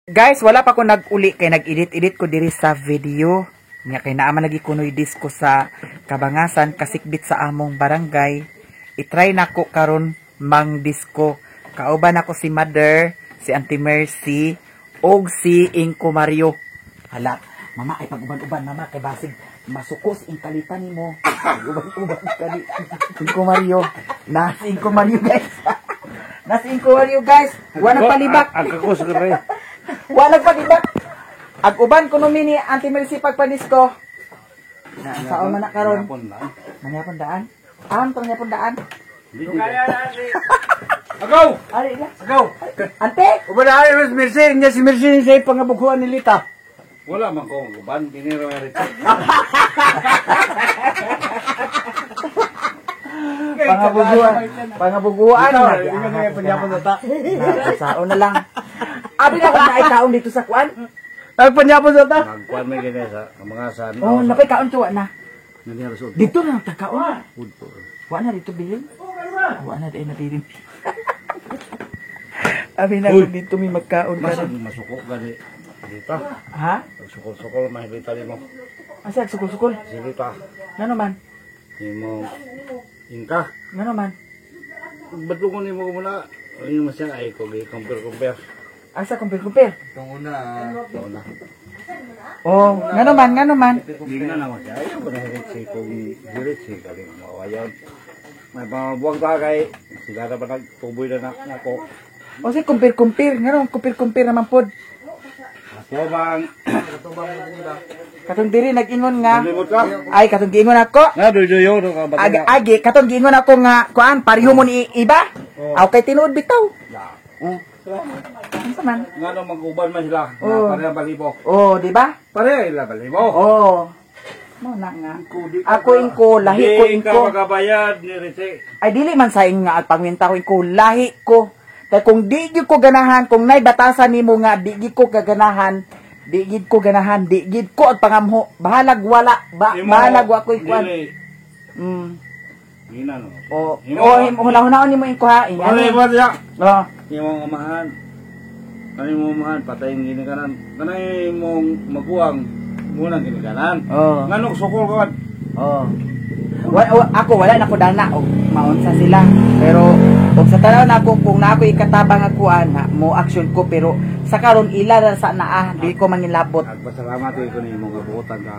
Guys, wala pa ko nag-uli kay nag-edit-edit ko diri sa video. Nya kay naaman lagi kunoy disco sa Kabangasan kasikbit sa among barangay. I-try nako karon mang disco. Kauban ako si Mother, si Auntie Mercy, og si Inko Mario. Hala, mama ay pag-uban-uban mama kay basig masukos ing kalitan nimo. Uban-uban kali. Inko Mario. Na si Inko Mario guys. Na si Inko Mario guys. Wala palibak. Ako sa kare. Walang pag-ibak. Ag-uban ko numi ni Auntie Mercy pagpadisko. Saan man na karon? Manyapon daan? Tong nyapon daan? Agaw! Ari na. Agaw! Ante! Ubana ay Miss Mercy, niya si Mercy sa pangabukuan ni Lita. Wala man ko uban, dinero nga rito. Pangabuguan. Panyapon na ta. Sao na lang. Abi na ko na ikaon dito sa kuan. Panyapon na ta. Magkuan may ganyan sa mga san. Oh, napay kaon tuwa na. Nangyari Dito na takaon. Udto. Wa na dito bilin. Wa na dai na bilin. Abi na ko dito mi magkaon karon. Masuko gani dito. Ha? Sukol-sukol mahilita nimo. Asa sukol-sukol? Silita. Ngano man? Nimo ingka. Ngano man? Ba't ko nimo muna? Ayun mo siya ay ko compare. Asa kumpir-kumpir? Itong una. Oh, ngano man? Hindi na naman siya. Ayaw ko na hirit si galing mo. Ayaw. May buwag ta kay sila na ba nagtuboy na ako. O si kumpir-kumpir. Ngano kumpir-kumpir naman pod? Ako bang Katong diri nag-ingon nga. nalimot ka? Ay, katong giingon ako. Na, doyo ka ba? Agi, katong giingon ako nga, kuan, pareho mo ni iba. Aw kay tinuod bitaw. Ano man? Nga nung mag-uban man sila. Oh. Pareha balibo. Oh, di ba? Pareha ila balibo. Oh. Mo na nga. Ako ingko, lahi ko Hindi ka ingko. makabayad ni Rite. Ay dili man sa nga at pangwinta ko ingko, lahi ko. Kaya kung di gid ko ganahan, kung nay batasan nimo nga di gid ko kaganahan, di gid ko at pangamho. Bahalag wala, bahalag wa ko ikuan. Hina no. Oh, hunahon nimo ingko ha. Ano mo siya? Oh. Imong amahan. Ano mo amahan patayong ginikanan. Kanay imong maguwang muna ginikanan. Oh. Nganong sukol ka? Oh. Ako wala na ko dana og maunsa sila. Pero og sa tanaw nako kung na ako ikatabang ako ana, mo action ko pero sa karon ila ra sa naa, di ko mangilabot. Nagpasalamat ko ni imong kabuotan ka.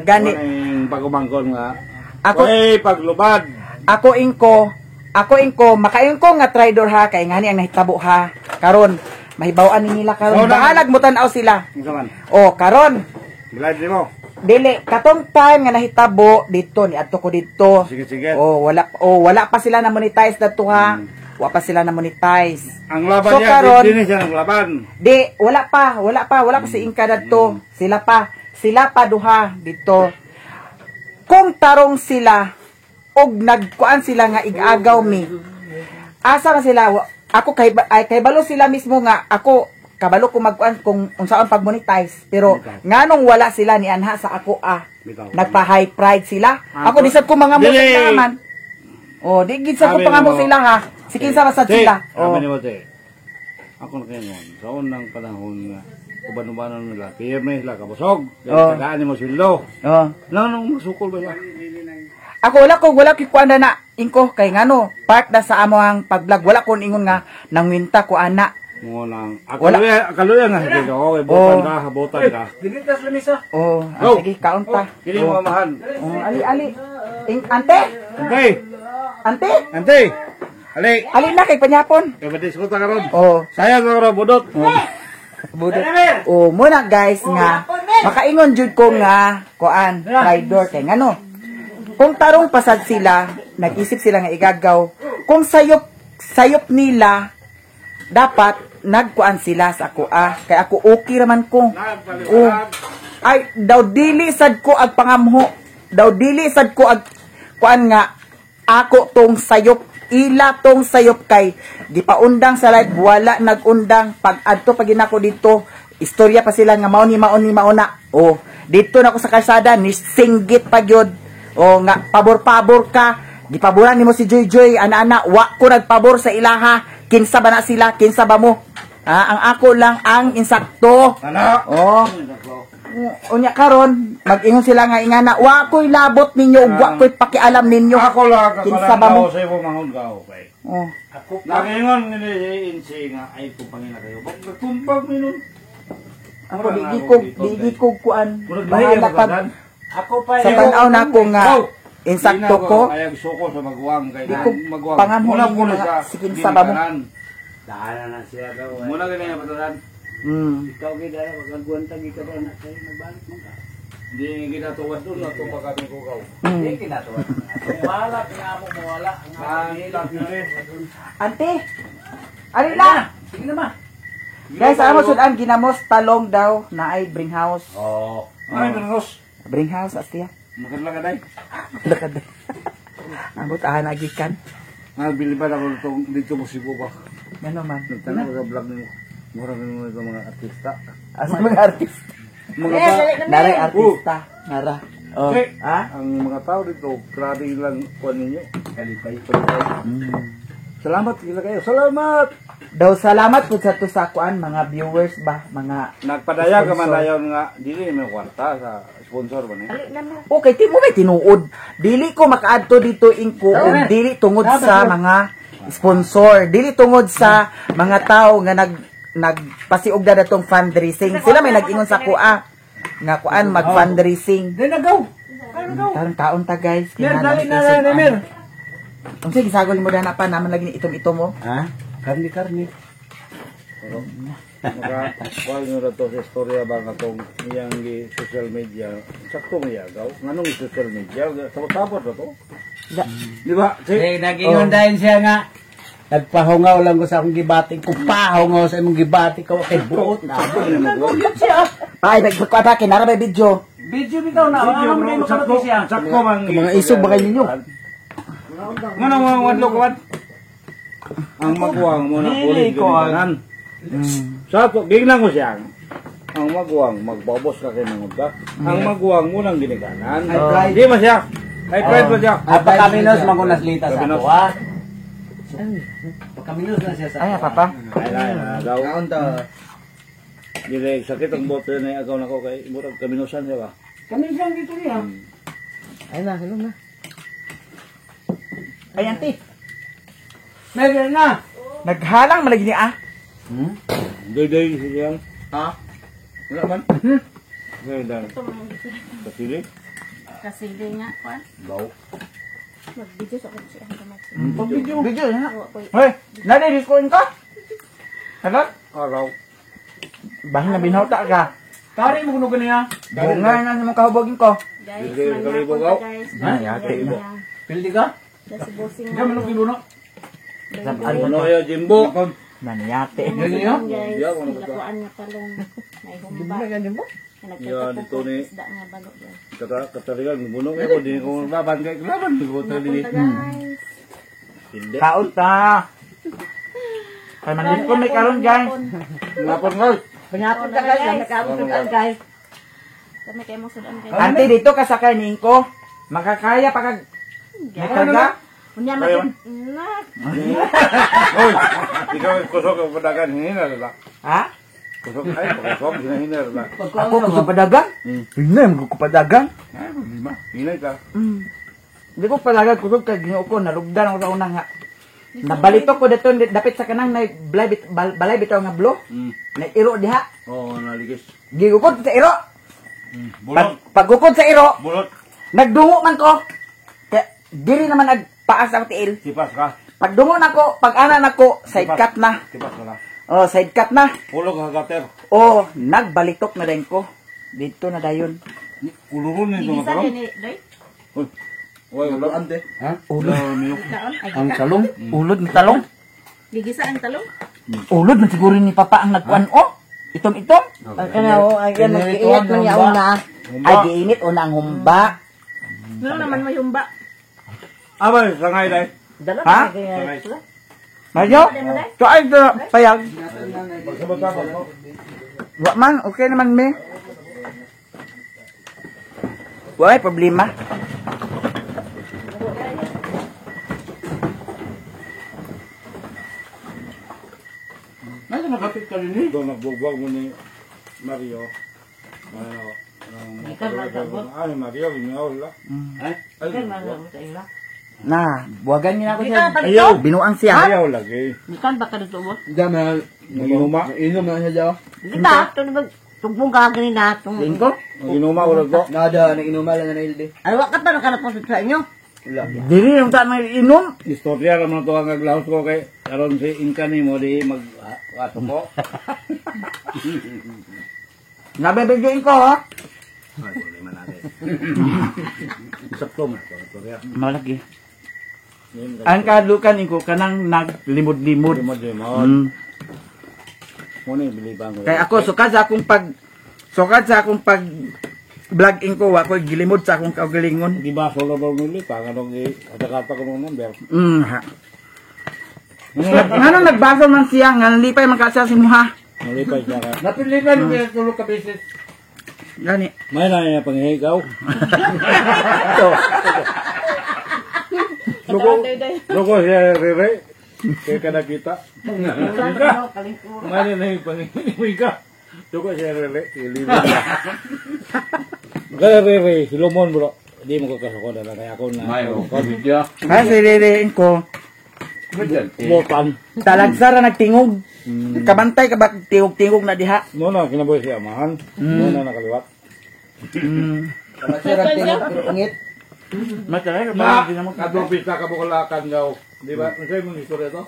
Gani Ang pagumangkon nga. ako Paglubad. ako ingko makaingko nga trader ha kay ngani ang nahitabo ha. Karon mahibaw-an ni nila karon. Bahalag mo tan-aw sila. Unsa man? Oh, karon Glad mo. dili katong time nga nahitabo dito ni adto ko dito. Sige. Wala pa sila na monetize dito ha. Wala pa sila na monetize. Ang laban So, niya karon, din siya ng laban. Di, wala pa si Inka dito. Sila pa duha dito. Kung tarong sila og nagkuan sila nga igagaw mi. Asa na sila? Ako kay balo sila mismo nga ako kabalo ko magkuan kung unsaon pag-monetize pero nganong wala sila ni anha sa ako nagpa-high pride sila. Ako di sad ko mga mo sa naman. Oh, di gid sad ko pangamo sila ha. Sige sa masad sila. Oh. Ni Mote. Ako na kayo noon. Sa unang panahon nga uban-ubanan nila. Pirme sila kabusog. Tagaan ni mo sildo. Oh. Nanong masukol ba nila? Ako wala ko kuan na ingko kay ngano part na sa among pag-vlog wala ko ingon nga nangwinta ko ana. Mo lang. Kaluya nga dito. Okay, botan ka. Dinitas lamisa. Oh, sige kaon pa. Kini mo amahan. Oh, ali. Ante. Ali na kay panyapon. Kaya madiskuta ka ron. Oh, Sayang ka ron, budot. budot. Oh, muna guys nga makaingon jud ko nga kuan trader kay ngano. Kung tarong pasad sila, nag-isip sila nga igagaw. Kung sayop nila dapat nagkuan sila sa ako kay ako okay raman ko. Oh. Ay daw dili sad ko ag pangamho. Daw dili sad ko ag kuan nga ako tong sayop ila tong sayop kay gipaundang sa live wala nagundang pag adto pag ginako dito istorya pa sila nga mao ni mauna. Oh, dito na ako sa kalsada ni singgit pa gyud. Oh nga pabor-pabor ka. Gipaboran nimo si Joy ana-ana wa ko nagpabor sa ilaha. Kinsa ba na sila? Kinsa ba mo? Ang ako lang ang insakto. Ano? Oh. Unya karon, mag-ingon sila nga ingana, wa ko'y labot ninyo, wa ko'y pakialam ninyo. Ako lang Kinsa ba mo? sa imo manghod ka okay. Oh. Nakingon ni Insi nga ay ko pangina kayo. Kumpag minun. Ako di ko kuan. Bahala pag Ako pa sa tanaw na ko nga insakto ko. Ayag suko sa magwang kay Di ko magwang. pangamon Muna ninyo puno nga, sa sige, sa ba mo? ginikanan. daan na siya daw. Muna ganyan pataran. Ikaw gid ala pagkaguan tagi ka ba na kay nagbalik mo ka. Di ginatuwas doon ato pa kami ko kaw. Di kinatuwa. Wala pinamo mo wala. Ante. Ari na. Sige na ma. Guys, amo sud ang ginamos talong daw na ay bring house. Oh. Ay, Ros. Bring house astiya. Magkala ka dai. Lakad. Ambot ahan agikan. Nabili ba ako itong dito mo Cebu ba? Ngano man. Nagtanong ko sa vlog nimo. Mura mo ito mga artista. Asa mga artist. Mga ba? Naray artista. Nara. Oh. Okay. Ha? Ang mga tao dito, grabe lang kuan ninyo. Kalipay. Salamat kila kayo. Salamat. Daw salamat po sa to sa kuan mga viewers ba, mga Nagpadaya ka man Sponsor. dayon nga dili may kwarta sa sponsor ba ni? okay, ti mo may tinuod. Dili ko makaadto dito inko ug dili tungod sa mga sponsor, dili tungod sa mga tao nga nagpasiog na datong fundraising. Sila may nag-ingon sa kuha nga kuan mag-fundraising. Di na go. Tarong taon ta guys. Mer Kinahanglan dali na isip, na mer. Unsa gisagol mo dana pa naman lagi ni itom-itom mo? Ha? Karni. Maka kuan nyo ra to sa istorya ba nga tong iyang gi social media. Sakto may agaw. Nganong social media? Tapos ra to. Ya. Di ba? Di nagingon dayon siya nga. Nagpahungaw lang ko sa akong gibati. Kung pahungaw sa imong gibati ko kay buot na. Ay, nagpakata kinara may video. Video bitaw na. Ano mo mo Sakto siya? sakto man. Mga isog ba kayo ninyo? Nganong mga wadlo kawan? Ang magwang mo na Dili pulis ko, ginikanan. Sakto, gignan ko siya. Ang magwang, magbobos ka kay mangod ka. Ang magwang mo nang ginikanan. Ay, Di ba siya? Ay, pride ba siya? At pagkaminos magunas lita sa Pagkaminos. ako ha. Pagkaminos na siya sa Ay, papa. Ay, daw. Kaon to. Dili, sakit ang bote na agaw na ko kay murag kaminusan siya ba? Kaminos lang dito niya. Ay na, hello na. Ay, auntie. Meron na. Naghalang malagi ni ah. Day siya. Ha? Wala man. Ngayon dan. Kasili? Kasi di nga, kuan. Baw. Mag-video sa kung siya ang Video. Video na. Ako'y Hoy, nare-record ka? Ano? Araw. Bahin na binauta ka. Kari mo kuno niya. Bunga na sa mga kahubogin ko. guys, Sige, manya kalibo po ka. guys. Ay, ate mo. Pildi ka? Kasi busing Diyan mo kibuno. Ano ya Jimbo? Naniyate. Guys, Yeah, ano ba? nilakuan niya talong. May humba. Yeah, Nagkatapos dito ko ni isda nga bago yan. kataligan buno kay ko di ko laban kay laban ko tali ni. Punta guys. Hindi. Kaot ta. Kay man ko may karon guys. Lapon guys. Panyapon ta guys, nakabot ka guys. Kami kayo mong sudan guys. Ante dito kasakay ningko. Makakaya pa kag may karga. Unya Ayaw. makin. Nak. Oy, ikaw kusok ang padagan hina la. Ha? Kusok ay kusok hina la. Ako ko sa padagan? Hindi mo ko padagan. Ay, lima. Hina ka. Hindi ko padagan kusog kay Ginoo ko nalugdan ako sa una nga. Nabalitok ko dito dapit sa kanang na balay bitaw nga blo. Na iro diha. Oh, naligis. Gigukod sa iro. Bulot. Pagukod sa iro, Bulot. nagdungo man ko. Kaya diri naman nagpaas ang tiil. Sipas ka. Pagdungo na ko, pag-ana na ko, side cut na. Sipas ka na. Oh, side cut na. Pulog ka gater. Oh, nagbalitok na din ko. Dito na dayon. Kulurun ni Gigisa tumatalo. din ni Doy. Oy, wala ante. Ha? Ulod. Kaon. Ay, Ang salong. Ulod ni talong. gigisa ang talong. Ulod na siguro ni Papa ang nagkuan. Oh, itom-itom. Ano, ay, yan, mag-iinit man yaon na. Ay, giinit o na ang humba. Ano naman may humba? Abay, sangay dai. Ha? Mario? To ay, payag. Sabot-sabot mo. Wa man, okay naman me. Wala problema. Nasa nakapit. ka rin eh. Doon nagbugbog mo ni Mario. Ay, Mario, gingaw la. Ay, Na, buwagan niyo na ako siya. Ayaw. Binuang siya. Ayaw lagi. Ikan ba ka dito mo? dama. Mag-inuma. Inom na siya dyan. Kita, ito na ba? Tugbong gagawin na itong... Tingin ko? Mag-inuma ko lang to. Nada, nag-inuma lang na ildi. Ay, waka pa nakalaposit sa inyo. Wala. Dili yung taan may inom. Istorya naman to ang naglahos ko kay aron si Inka ni mo di mag-ato ko. Nabibigyan ko, ha? Ay, wala man natin. Sakto man. Istorya. Malaki. Ang kadukan ko kanang naglimod-limod. Limod. Muna ibiliban ko. Kaya ako sukad sa akong pag vlog ko ako gilimod sa akong kaugalingon. Di ba solo daw nili pa kanong kata-kata ko ng number. Ha. Ngano nagbasa man siya nga nalipay man ka siya si Muha. Nalipay siya ka. Napilipan yung kaya tulog ka beses. Gani. May na niya panghigaw. So, Lugo siya rere. Kaya ka nakita. May na yung panghigaw. Lugo siya rere. Ilibin niya. Kaya rere, silumon bro. Hindi mo kakasako na kaya ako na. May o, kabidya. ay siririin ko. Botan. Talagsara nagtingog. Kabantay ka ba tingog na diha? Muna kinabuhi siya amahan. Muna nakaliwat. Masarap tingog pero ungit. Matay ka Ma, ba hindi mo kadong pista ka bukalakan gaw. Di ba? Ano sa'yo mong istorya to?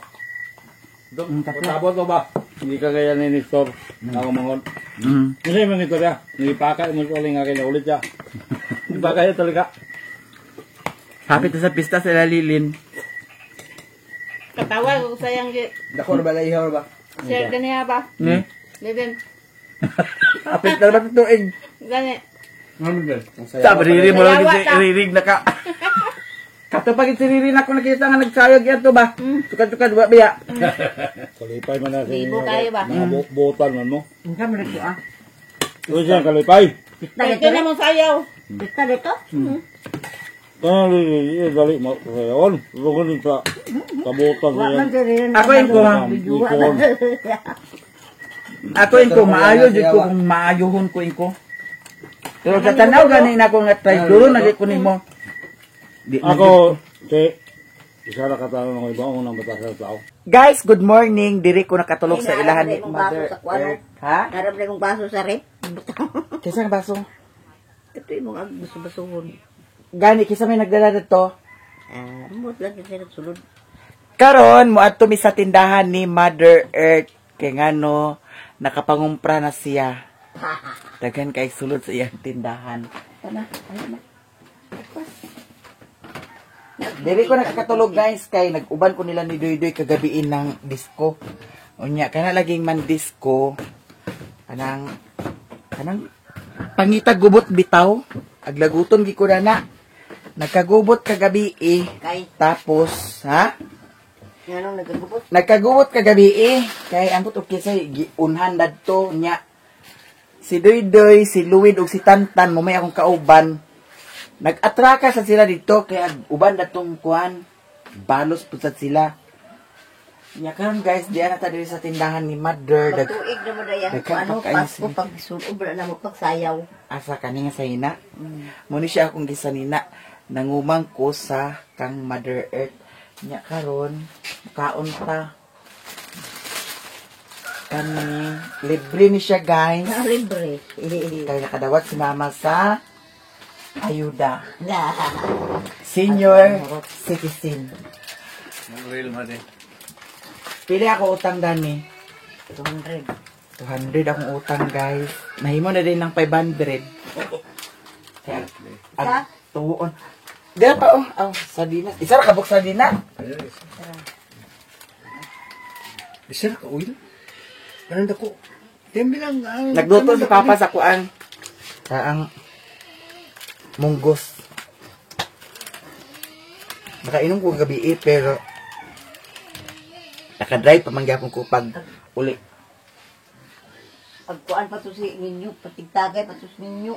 Matabot to ba? Hindi ka gaya ni Nestor. Ako mangon. Ano sa'yo mong istorya? Nilipaka mo ulit nga kayo ulit siya. Hindi ba kaya talaga? Hapit sa pista sa Lilin. Katawa ko sayang Dako na ba ihaw ba? share ganiya ba? Ni. Leben, Hapit na ba tuig? gani. Ano ba? Ang saya. Sabi riri mo lang Yawa ka. ririg na ka. Katupag si riri na ako nakita nga nagsayog yan to ba? Tukad-tukad ba biya? Kalipay man na sa Libo kayo ba? Mga botan man mo. Ang kami nagsi ah. Ito siya kalipay. Dito na mong sayaw. Dito dito? Kaya dali mo sayon. Lugon sa kabotan sa yan. Ako yung ko ha. Ikon. Ako yung ko maayo jud ko kung maayohon ko yung ko. Pero sa tanaw ganin ako nga try duro na ko nimo. Di Ako, isa na katanong ng iba unang batas sa tao. Guys, good morning. Diri ko nakatulog sa ilahan ni Narabli mong baso Mother sa kuwano. Earth. Ha? Narabli mong baso sa rep. Kisa nga baso? Ito yung mga baso-basuhon. Gani, kisa may nagdala dito. Mut lang kasi nagsulod. Karon mo ato mi sa tindahan ni Mother Earth kay ngano nakapangumpra na siya. Daghan kay sulod sa iyang tindahan. Ana, ayun na. Diri ko nakakatulog guys kay nag-uban ko nila ni Doydoy kagabiin ng disco. Unya kana laging man disco. Kanang pangitag gubot bitaw. Aglaguton gi ko na. Nagkagubot kagabi Kay, tapos ha? nga nung nagagubot. Nagkagubot kagabi kay ambot og kisay giunhan dadto nya. Si Doydoy, si Luwid ug si Tantan mo may akong kauban. Nag-atraka sa sila dito kaya uban datong kuan balos putat sila. Nya karon guys, diyan na ta diri sa tindahan ni Mother Pagtuig na mo na yan. Daghan Ano, pa kayo Pasko, sila. pag-sunob na mo, pagsayaw. asa kani nga sa ina. Muni siya akong gisanina nangumang ko sa kang Mother Earth. Nya karon kaon ta. Kani libre ni siya guys. Libre. Kaya nakadawat si mama sa ayuda. Na. Senior citizen. Real mo din. Pili ako utang dani. 200. 200 akong utang guys. Nahimo na din ng 500. Kaya, ang tuon. Diyan pa oh, sardinas. Isa ra kabuk sardinas. Isa ka oil? Anong dako? Tembi lang. Nagluto si Papa sa kuan. Sa ang munggos. Nakainom ko gabi pero nakadrive pa mangyapon ko pag uli. Pagkuan pa to si ninyo, patigtagay pa to si ninyo.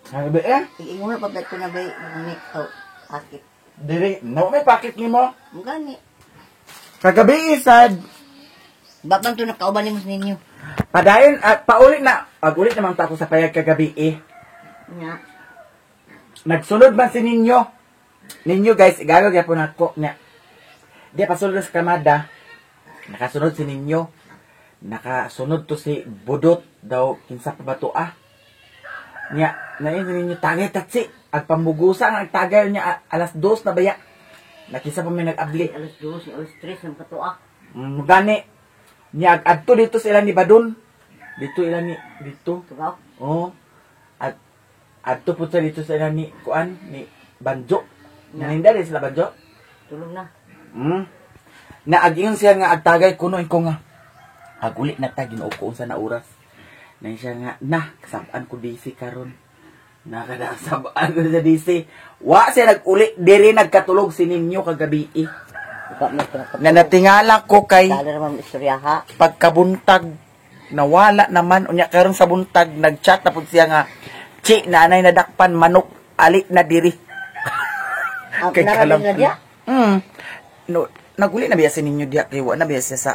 Sabi Iingon na pagkat ko na ba yung akit. dire, na may pakit nimo. Ang gani. Kagabi isad. Baban to nakauban mo sa ninyo. Padayon, paulit na. Pag-ulit naman ako sa payag kagabi eh. Nga. Nagsunod man si Ninyo. Ninyo guys, igagaw kaya po na ako. Di pasunod sa kamada. Nakasunod si Ninyo. Nakasunod to si Budot daw kinsa pa ba to Nya, na Ninyo tagay tatsi. Agpamugusa ang tagay niya alas 2 na baya. Nakisa pa may nag-abli. Alas 2, alas 3 ng katuak. Gani. Niya adto dito sila ni Badun. Dito ila ni dito. Tugaw. Oh. At adto po sa dito sila ni kuan ni Banjo. Naninda din sila Banjo. Tulog na. Naagingon siya nga agtagay kuno ko nga. Aguli na ta ginuko sa na oras. Na siya nga sabaan ko DC karon. Nakada sabaan ko sa DC. Wa siya naguli diri nagkatulog si Ninyo kagabi. Nga natingala ko kay Dala naman istorya ha. pagkabuntag nawala naman unya karon sa buntag nagchat na pud siya nga chi nanay nadakpan manok ali na diri. Kay kalam. Na dia. No, naguli na biya si Ninyo diha kay wa na biya siya sa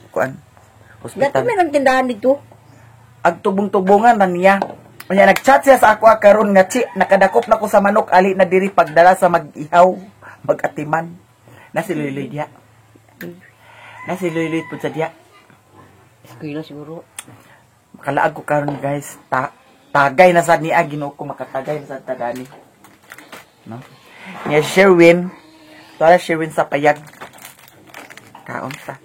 kuan Dati hospital. may nang tindahan dito. Agtubong-tubongan man niya. Unya nagchat siya sa ako karon nga chi nakadakop na ko sa manok ali na diri pagdala sa mag-ihaw, mag-atiman. Nasi Luloy diya. Nasi Luloy po sa diya. Eskwela siguro. Makalaag ko karon guys. Tagay na sa niya. Ginoo ko makatagay na sa tagani. No? Niya Sherwin. Tara Sherwin sa payag. Kaon ta.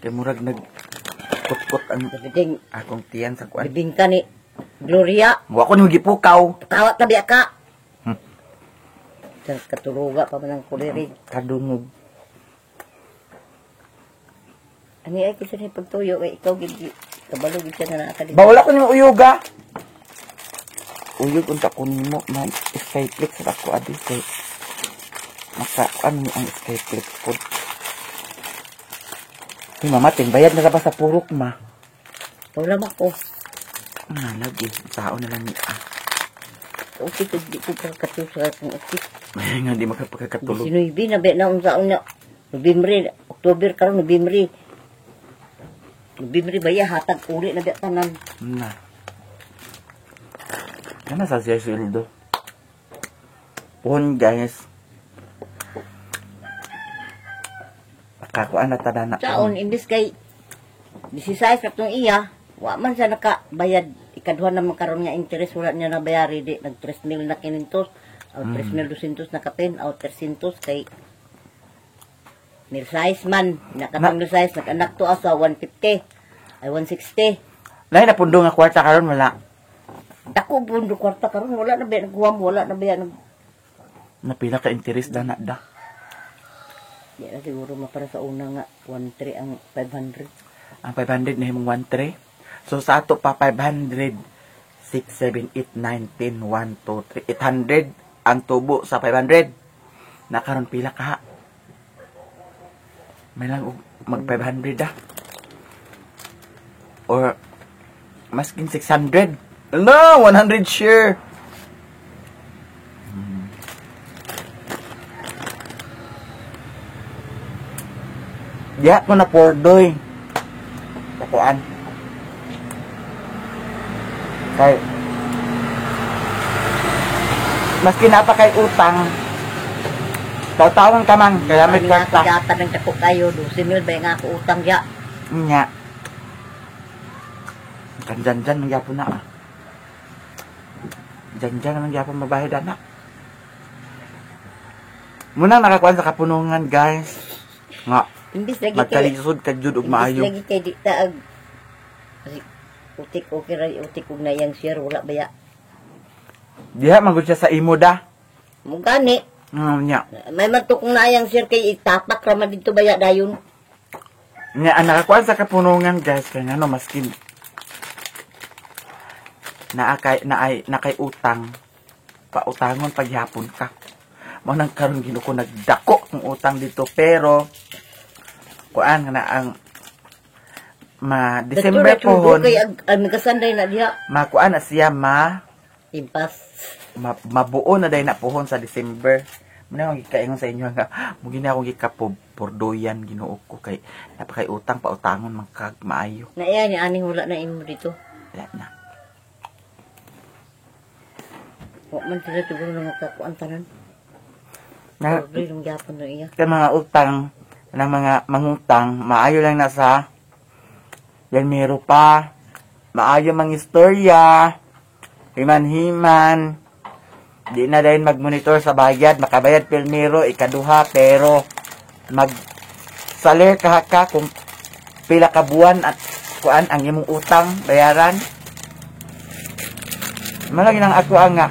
Kaya murag nagkutkot ang Biding. akong tiyan sa kuan. Biding ka ni Gloria. Wa ko nung gipukaw. Tawat na biya ka. Katuluga pa man ang kulirig. Kadungog. Ani ay kasi ni pagtuyo kay ikaw gid kabalo gid ka na nakadili. Bawala ko nung uyuga. Uyog unta ko nimo man. Skyflex sa ako adi kay makaan mo ang Skyflex po. Hey, mama, bayad na ba sa purok, ma? Wala ba ko? Lagi. Tao na lang ni Okay, di ko pagkatuyo sa akong okay. May nga di makapagkatulog. Sinuibi na ba na unsaon na November, October karon November. November ba ya hatag uli na biya tanan. Na. Kana sa siya sweldo. Pon guys. Kakuan na tada na. Saon imbis kay 16 katong iya, wa man sa nakabayad ikaduha naman karon nga interest wala niya nabayari di nag 3,000 na 500 o 3,200 na kapin o 300 kay size man nakatong size nag-anak to sa 150 ay 160 Lain na pundo nga kwarta karon wala. dako pundo kwarta karon wala na ba naghuwam wala na ba Napila ka interest da na da. di na siguro mapara sa una nga 1.3 ang 500 Ang 500 na himong 1.3. So sa ato pa 500 6, 7, 8, 9, 10, 1, 2, 3 800 ang tubo sa 500. Nakaroon pila ka. May lang mag 500 or maskin 600. No, 100 share. Diya ko na pordoy. Takuan. Kay maski napa kay utang. Taw-tawon ka man, kaya may nga kwarta. kagatan ng dako kayo 12,000 ba nga ako utang ya Nya. Kan-jan-jan ng yapon na. Jan-jan ng yapon mabahid na. Muna nakakuan sa kapunungan, guys. Nga, imbis lagi kay magkalisod ka jud og maayo. lagi kay di taag utik okay ra utik og nayang share wala ba ya Diha magud siya sa imo da. mo gani Nya. may man to kung nayang share kay itapak ra man dito ba ya dayon Nya ang nakakuan sa kapunungan, guys, kay ngano maskin nakay utang. Pautangon paghapon ka. Mo nang karon ginuko nagdako ng utang dito pero kuan na ang December pohon kay magasanday na diha makuan na siya impas mabuo na day na pohon sa December. Muna akong gikaingon sa inyo nga mugi na akong gikapob purdoyan Ginoo ko kay napakay utang pa utangon man kag maayo. Na iya ni aning wala na imo dito. Wala na. Wa man sila siguro na makakuan tanan. Na Pobre yung gyapon na iya. ka mga utang ng mga mangutang maayo lang na sa yan mero pa maayo mang istorya himan-himan di na dahil mag-monitor sa bayad makabayad pilmero ikaduha pero mag salir ka kung pila ka buwan at kuan ang imong utang bayaran malagi nang ako ang nga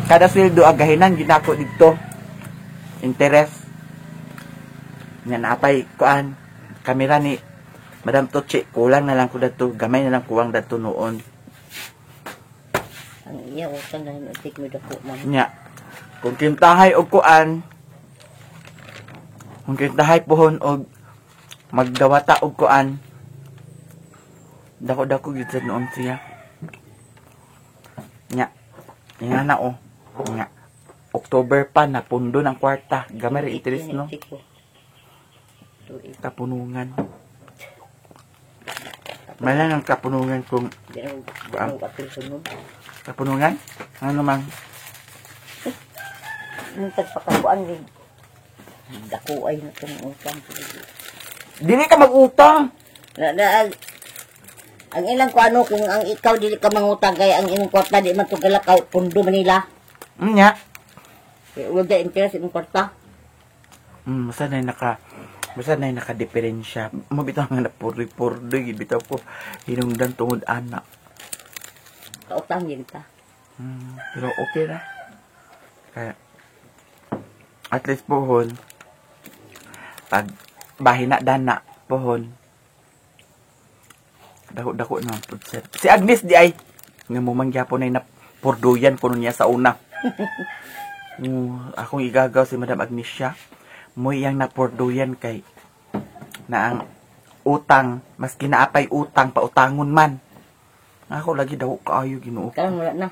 kada sweldo agahinan ginako dito interest nga naapay kuan kamera ni Madam Tochi kulang na lang ko dato gamay na lang kuwang dato noon Ang iya utang na tik mo dako man. nya kung kintahay og kuan kung kintahay pohon og magdawata og kuan dako gid sad noon siya nya nga na o nya October pa na pundo ng kwarta gamay ra interest no kapunungan malang ang kapunungan kung kapunungan ano man Nung tagpakabuan din. Dako ay na itong utang. dili ka mag-utang Ang ilang ko ano, kung ang ikaw dili ka mangutang, kaya ang imong kwarta di man tugala ka pundo Manila. nya Kaya huwag ka interest imong kwarta. basta na naka-diferensya mo bitaw nga na puri-puri bitaw ko hinungdan tungod anak Kautang yun ka. pero okay na kaya at least pohon pag bahina dana pohon dako na pud si Agnes di ay nga mo mangyapon ay na purduyan kuno niya sa una akong igagaw si Madam Agnesia mo iyang napurduyan kay na ang utang maski naapay utang pautangon man ako lagi daw kaayo Ginoo Karon wala na.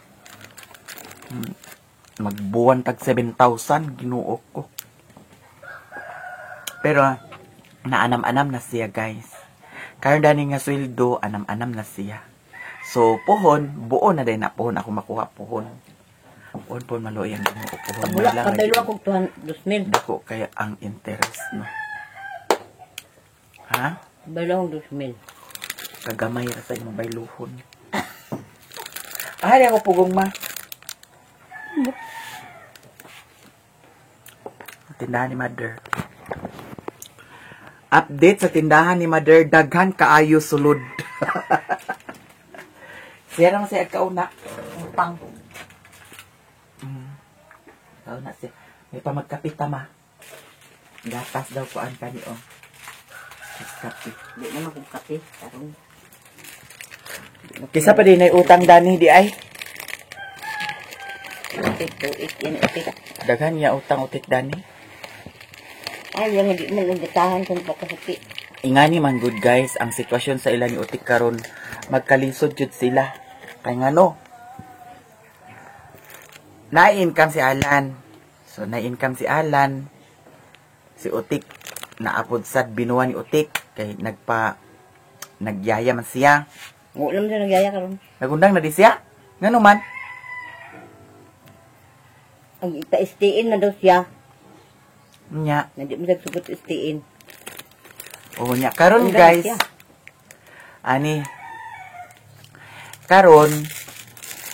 magbuwan tag 7,000 Ginoo ko pero naanam-anam na siya guys karon dani nga sweldo anam-anam na siya so pohon buo na din na pohon ako makuha pohon maloy ang Ginoo pohon Wala, kabaylo akong 2,000. dako kaya ang interest no ha Kabaylo akong 2,000. kagamay ra sa imong bayluhon ahali ako pugong ma tindahan ni Mother update sa tindahan ni Mother daghan kaayo sulod siya naman siya kauna pang kauna siya may pamagkapit tama gatas daw kuan kani o kape Di naman kong kape. Karon. kisa pa din ay utang dani di ay Tuik, yan utik. daghan niya utang utik dani Ay, yan hindi man nagdatahan kung pagkasaki. ingani man good guys ang sitwasyon sa ilang utik karon magkalisod jud sila kay ngano na-income si Alan so na-income si Alan si utik naapod sad binuwan ni utik kay nagyaya man siya Wala man siya nagyaya karon. nagundang na di siya ngano man Ang ita-STN na daw siya. nya Hindi mo nagsubot STN. oh nya karon Undang guys siya. ani karon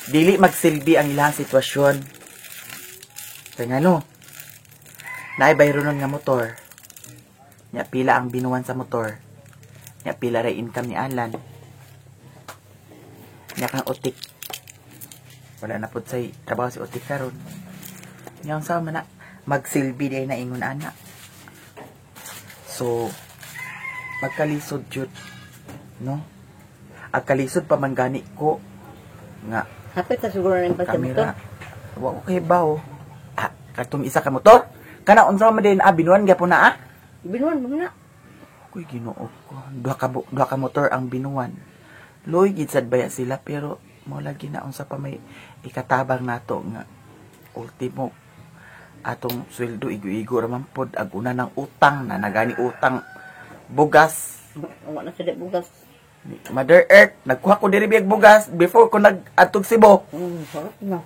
dili magsilbi ang ilang sitwasyon kay ngano naay bayronon nga motor nya pila ang binuwan sa motor nya pila ra income ni Alan nya kang utik wala na pud say trabaho si utik karon nya sa man na magsilbi day na ingon ana so magkalisod jud no agkalisod pa man gani ko nga Hapit sa siguro na yung kamera wa ko kay bawo katong isa ka motor kana unsa man din binuwan gyapon na Binuan mo na. Kuy Ginoo ko duha ka motor ang binuwan loy gid sad baya sila pero mo lagi na unsa pa may ikatabang nato nga ultimo atong sweldo igo-igo raman pod ag una ng utang na nagani utang bugas. Wala na sila bugas. Mother Earth, nagkuha ko diri biyag bugas before ko nag-atog Cebu. Sarap na.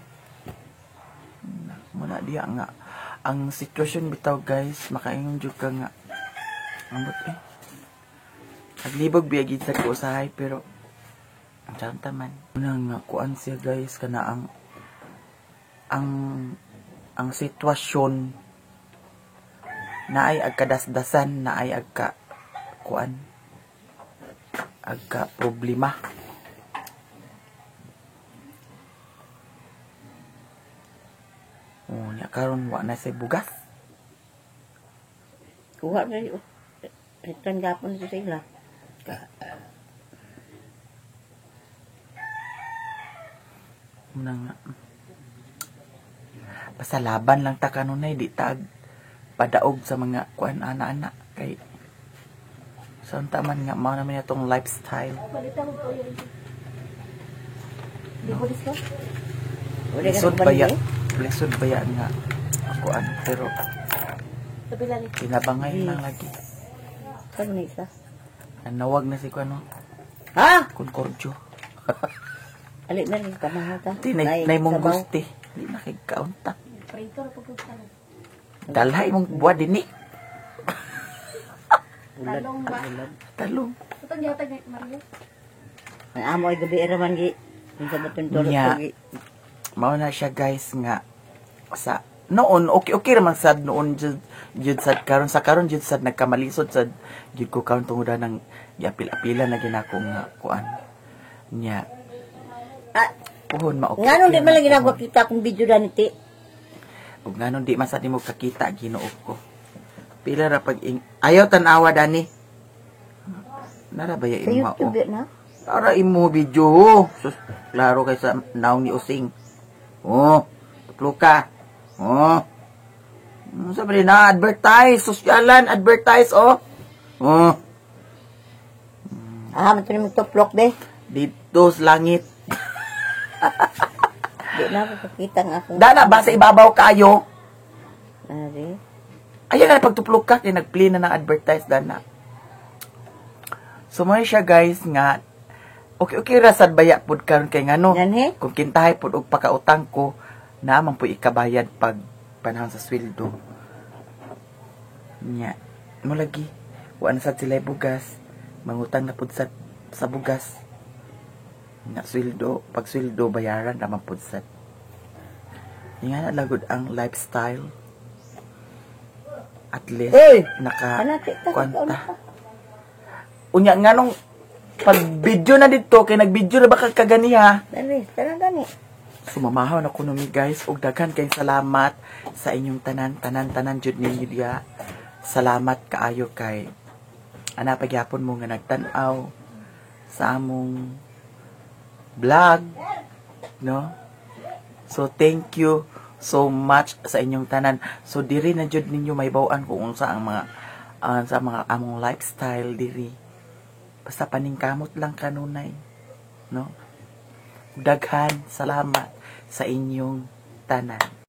Muna diya nga ang sitwasyon bitaw guys, makaingon jud ka nga. Ambot naglibog biyagid sa usahay pero ang tanta man. Una nga kuan siya guys kana ang sitwasyon na ay agkadasdasan na ay agka kuan agka problema. Oh, nya karon wa na say bugas. Kuha na yun. Return gapon sa sila. Muna nga. Basta laban lang ta kanunay di tag padaog sa mga kuan ana-ana kay sa taman nga mao naman itong lifestyle. Lisod baya nga kuan pero pinabangay lang lagi. Kano ni isa? Nawag na si kuano. Ha? Concordio. Ali na rin kamahal ta. Di nay mong gusti. Di na kay kaunta. Dalhay mong buwa dinhi. Talong ba? Talong. Ito niya tag Mario. Ang amo ay gabi raman gi. Ang sabat yung tulog Nya. gi. Mao na siya guys nga sa noon okay raman sad noon jud sad karon sa karon jud sad nagkamalisod sad jud ko karon tungod nang yapil-apila na ginako nga kuan nya Ah, puhon ma okay. ngano di man lang ginagawa kita kung video dani ti. Ug nganon di man sad nimo kakita Ginoo ko. Pila ra pag ayaw tan-awa dani. Nara ba ya Sa imo YouTube na? Para imo video. Sus, klaro kay sa naong ni Using. Oh, tutlo ka. Oh. Sabi na advertise, sosyalan, advertise oh. Oh, Ito naman tuplok be. dito sa langit. Di na ako kakita nga akong... Dana ba sa ibabaw kayo? Ari. Ayan na pagtuplok ka kay nagplay na ng advertise dana. So mo siya guys nga okay ra sad baya pud karon kay ngano. Ganhe? Kung kintahay pud og pakautang ko naman po ikabayad pag panahon sa sweldo. Nya, mo lagi wa na sad sila bugas, mangutang na pud sad sa bugas. Nya sweldo, pag sweldo bayaran naman pud sad. Nga na lagod ang lifestyle. At least Hey! naka Hanati ta kwanta. Unya nganong pag video na dito kay nag-video na ba kaganiha? Dali, tara gani. Sumamahaw na kuno mi guys ug daghan kay salamat sa inyong tanan jud ninyo diya. Salamat kaayo kay ana pagyapon mo nga nagtan-aw sa among vlog, no? So thank you so much sa inyong tanan. So diri na jud ninyo may bawaan kung unsa ang mga sa mga among lifestyle diri. Basta paningkamot lang kanunay, no? Daghan salamat sa inyong tanan.